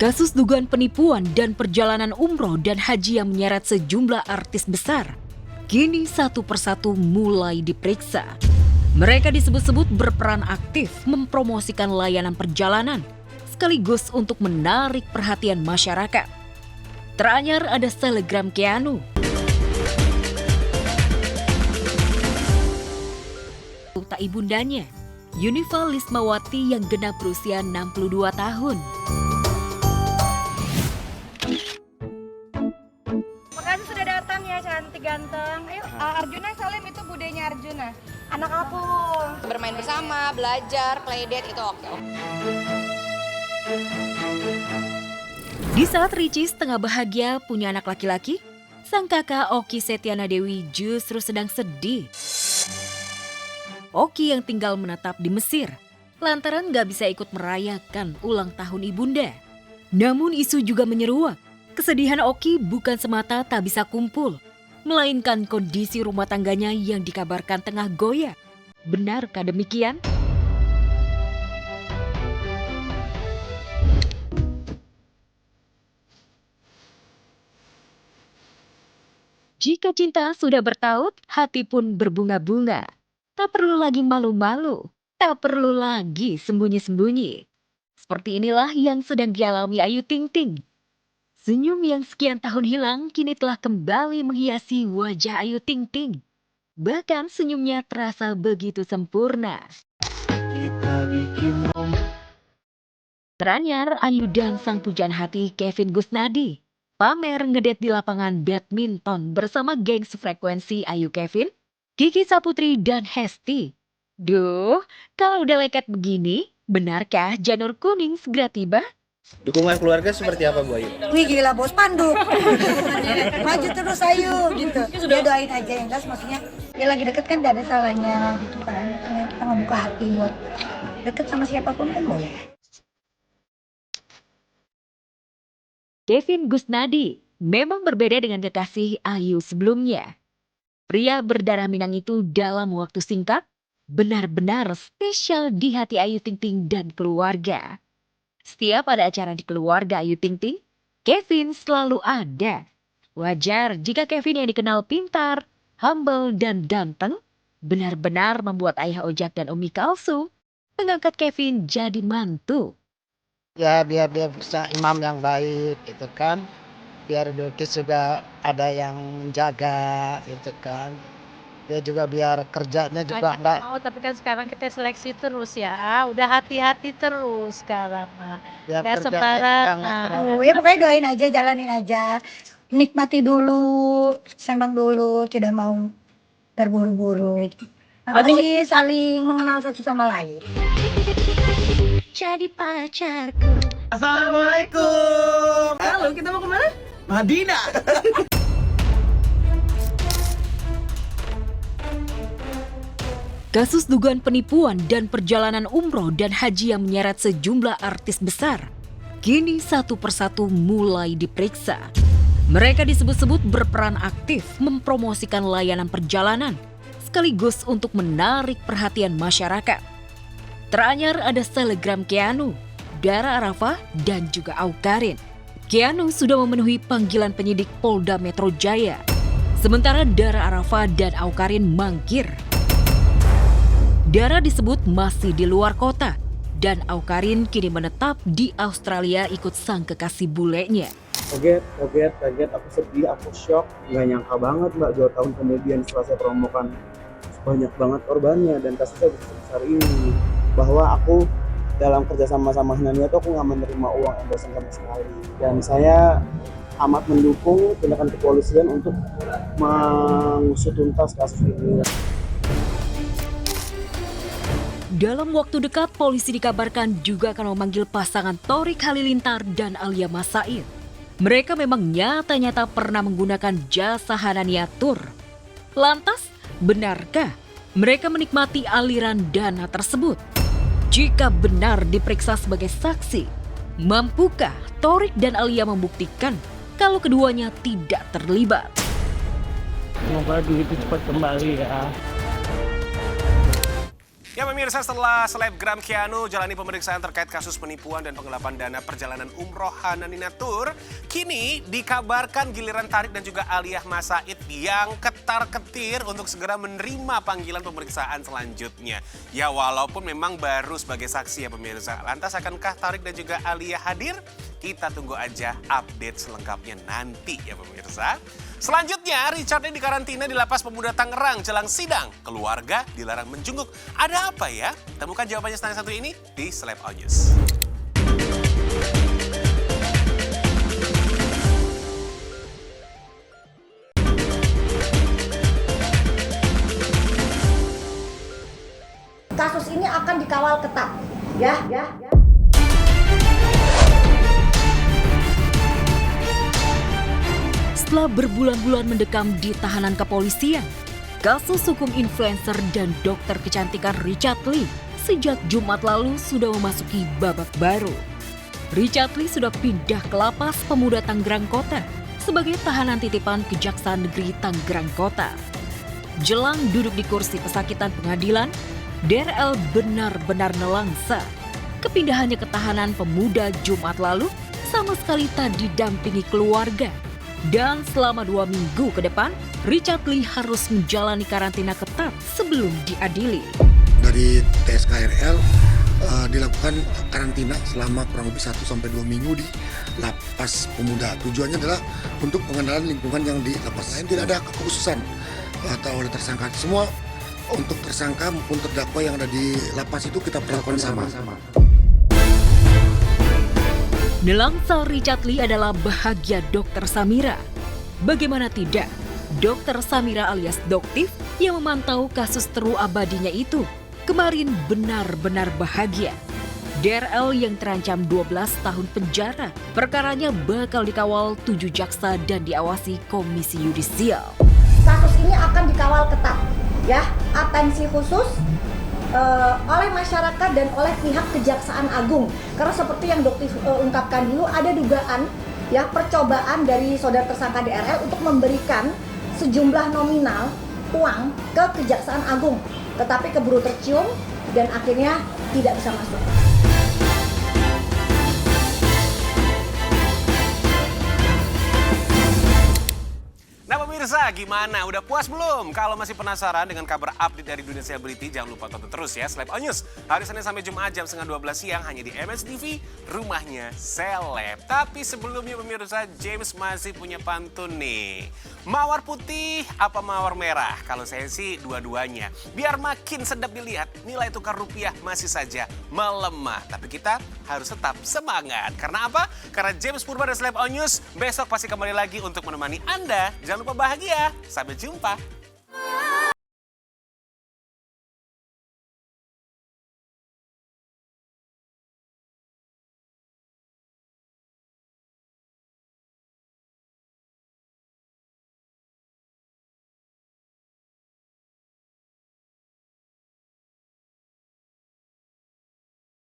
Kasus dugaan penipuan dan perjalanan umroh dan haji yang menyeret sejumlah artis besar, kini satu persatu mulai diperiksa. Mereka disebut-sebut berperan aktif mempromosikan layanan perjalanan, sekaligus untuk menarik perhatian masyarakat. Teranyar ada selebgram Keanu. Tak ibundanya, Yunifa Lismawati yang genap berusia 62 tahun. Makasih sudah datang ya, cantik ganteng. Ayo, Arjuna Salim itu budenya Arjuna. Anak aku. Bermain bersama, belajar, playdate itu oke. Di saat Ricis tengah bahagia punya anak laki-laki, sang kakak Oki Setiana Dewi justru sedang sedih. Oki yang tinggal menetap di Mesir, lantaran gak bisa ikut merayakan ulang tahun ibunda. Namun isu juga menyeruak, kesedihan Oki bukan semata tak bisa kumpul, melainkan kondisi rumah tangganya yang dikabarkan tengah goyah. Benarkah demikian? Jika cinta sudah bertaut, hati pun berbunga-bunga. Tak perlu lagi malu-malu, tak perlu lagi sembunyi-sembunyi. Seperti inilah yang sedang dialami Ayu Ting Ting. Senyum yang sekian tahun hilang kini telah kembali menghiasi wajah Ayu Ting Ting. Bahkan senyumnya terasa begitu sempurna. Teranyar Ayu dan sang pujaan hati Kevin Gusnadi pamer ngedate di lapangan badminton bersama geng sefrekuensi Ayu Kevin, Kiki Saputri, dan Hesti. Duh, kalau udah leket begini, benarkah janur kuning segera tiba? Dukungan keluarga seperti apa, Bu Ayu? Wih gila bos Pandu. Maju terus ayo gitu. Dia doain aja yang jelas maksudnya. Dia lagi deket kan gak ada salahnya gitu kan. Kita ngebuka hati buat deket sama siapapun kan boleh. Kevin Gusnadi memang berbeda dengan kekasih Ayu sebelumnya. Pria berdarah Minang itu dalam waktu singkat benar-benar spesial di hati Ayu Ting Ting dan keluarga. Setiap ada acara di keluarga Ayu Ting Ting, Kevin selalu ada. Wajar jika Kevin yang dikenal pintar, humble, dan ganteng benar-benar membuat ayah Ojak dan Umi Kalsu mengangkat Kevin jadi mantu. Ya biar dia bisa imam yang baik gitu kan, biar Bilkis juga ada yang jaga gitu kan, dia juga biar kerjanya juga enggak. Tapi kan sekarang kita seleksi terus ya, udah hati-hati terus sekarang mah. Biar Nggak kerja sembarang. Ya pokoknya doain aja, jalanin aja. Nikmati dulu, senang dulu, tidak mau terburu-buru. Tapi saling mengenal satu sama lain. Jadi pacarku. Assalamualaikum. Halo, kita mau kemana? Madinah. Kasus dugaan penipuan dan perjalanan umroh dan haji yang menyeret sejumlah artis besar, kini satu persatu mulai diperiksa. Mereka disebut-sebut berperan aktif mempromosikan layanan perjalanan, sekaligus untuk menarik perhatian masyarakat. Teranyar ada selebgram Keanu, Dara Arafah, dan juga Awkarin. Keanu sudah memenuhi panggilan penyidik Polda Metro Jaya, sementara Dara Arafah dan Awkarin mangkir. Dara disebut masih di luar kota, dan Awkarin kini menetap di Australia ikut sang kekasih bulenya. Kaget, aku sedih, aku shock. Nggak nyangka banget Mbak, 2 tahun kemudian setelah saya promokan banyak banget korbannya dan kasusnya besar ini. Bahwa aku dalam kerjasama sama Hinania tuh aku nggak menerima uang endorse sama sekali. Dan saya amat mendukung tindakan kepolisian untuk mengusut tuntas kasus ini. Dalam waktu dekat, polisi dikabarkan juga akan memanggil pasangan Torik Halilintar dan Alia Mas Said. Mereka memang nyata-nyata pernah menggunakan jasa Hanania Tour. Lantas, benarkah mereka menikmati aliran dana tersebut? Jika benar diperiksa sebagai saksi, mampukah Torik dan Alia membuktikan kalau keduanya tidak terlibat? Semoga duit itu cepat kembali ya. Ya pemirsa, setelah selebgram Keanu jalani pemeriksaan terkait kasus penipuan dan penggelapan dana perjalanan umroh Hananina Tour, kini dikabarkan giliran Tariq dan juga Aliyah Mas Said yang ketar-ketir untuk segera menerima panggilan pemeriksaan selanjutnya. Ya walaupun memang baru sebagai saksi ya pemirsa. Lantas akankah Tariq dan juga Aliyah hadir? Kita tunggu aja update selengkapnya nanti ya pemirsa. Selanjutnya, Richard dikarantina di Lapas Pemuda Tangerang jelang sidang. Keluarga dilarang menjenguk. Ada apa ya? Temukan jawabannya setelah satu ini di Slap On News. Kasus ini akan dikawal ketat, ya. Setelah berbulan-bulan mendekam di tahanan kepolisian, kasus hukum influencer dan dokter kecantikan Richard Lee sejak Jumat lalu sudah memasuki babak baru. Richard Lee sudah pindah ke Lapas Pemuda Tangerang Kota sebagai tahanan titipan Kejaksaan Negeri Tangerang Kota. Jelang duduk di kursi pesakitan pengadilan, DRL benar-benar nelangsa. Kepindahannya ke tahanan pemuda Jumat lalu sama sekali tak didampingi keluarga. Dan selama 2 minggu ke depan, Richard Lee harus menjalani karantina ketat sebelum diadili. Dari TSKRL dilakukan karantina selama kurang lebih 1-2 minggu di Lapas Pemuda. Tujuannya adalah untuk pengenalan lingkungan yang di lapas lain. Tidak ada kekhususan atau ada tersangka. Semua untuk tersangka maupun terdakwa yang ada di lapas itu kita perlakukan sama. Nelangsa Richard Lee adalah bahagia Dr. Samira. Bagaimana tidak, Dr. Samira alias Doktif yang memantau kasus teru abadinya itu kemarin benar-benar bahagia. DRL yang terancam 12 tahun penjara, perkaranya bakal dikawal 7 jaksa dan diawasi Komisi Yudisial. Kasus ini akan dikawal ketat, ya. Atensi khusus oleh masyarakat dan oleh pihak Kejaksaan Agung, karena seperti yang Dokter ungkapkan dulu, ada dugaan ya percobaan dari saudara tersangka DRL untuk memberikan sejumlah nominal uang ke Kejaksaan Agung, tetapi keburu tercium dan akhirnya tidak bisa masuk. Nah pemirsa, gimana? Udah puas belum? Kalau masih penasaran dengan kabar update dari dunia selebriti, jangan lupa tonton terus ya Slap On News. Hari Senin sampai Jumat jam 11:30 siang hanya di MNCTV, rumahnya seleb. Tapi sebelumnya pemirsa, James masih punya pantun nih. Mawar putih apa mawar merah? Kalau saya sih dua-duanya. Biar makin sedap dilihat, nilai tukar rupiah masih saja melemah. Tapi kita harus tetap semangat. Karena apa? Karena James Purba dan Slap On News besok pasti kembali lagi untuk menemani Anda. Jangan lupa bahagia. Sampai jumpa.